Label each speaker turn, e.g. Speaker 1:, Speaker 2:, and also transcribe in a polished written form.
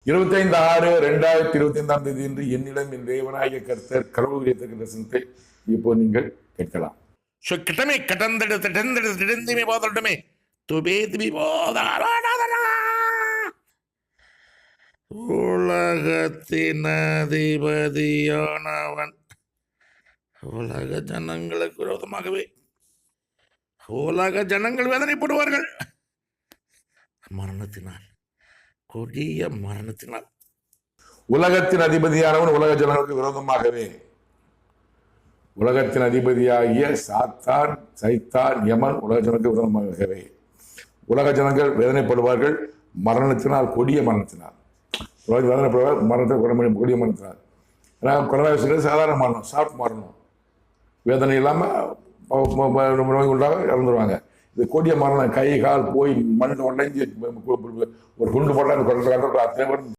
Speaker 1: 25/6/2025 என்று என்னிடம் என் தேவனாகிய கர்த்தர் கடவுள் தரிசனத்தை இப்போ நீங்கள் கேட்கலாம்.
Speaker 2: கிட்டமே கடந்தெடுத்துமே போதட்டுமே துபேதுபி உலகத்தின் அதிபதியானவன் உலக ஜனங்களுக்கு விரோதமாகவே உலக ஜனங்கள் வேதனைப்படுவார்கள் மரணத்தினால், கொடிய மரணத்தினால்.
Speaker 1: உலகத்தின் அதிபதியானவன் உலக ஜனங்களுக்கு விரோதமாகவே. உலகத்தின் அதிபதியாகிய சாத்தான், சைத்தான், யமன் உலக ஜனங்களுக்கு விரோதமாகவே. உலக ஜனங்கள் வேதனைப்படுவார்கள் மரணத்தினால், கொடிய மரணத்தினால். வேதனைப்படுவார் மரணத்தை கொடிய மரணத்தினால். ஏன்னா கொரோனா சாதாரண மரணம், சாஃப்ட் மரணம், வேதனை இல்லாமல் நோய் உண்டாக இறந்துருவாங்க. இது கொடிய மரணம், கை கால் போய் மண் உடைஞ்சி ஒரு குண்டு போட்டால் அத்தனை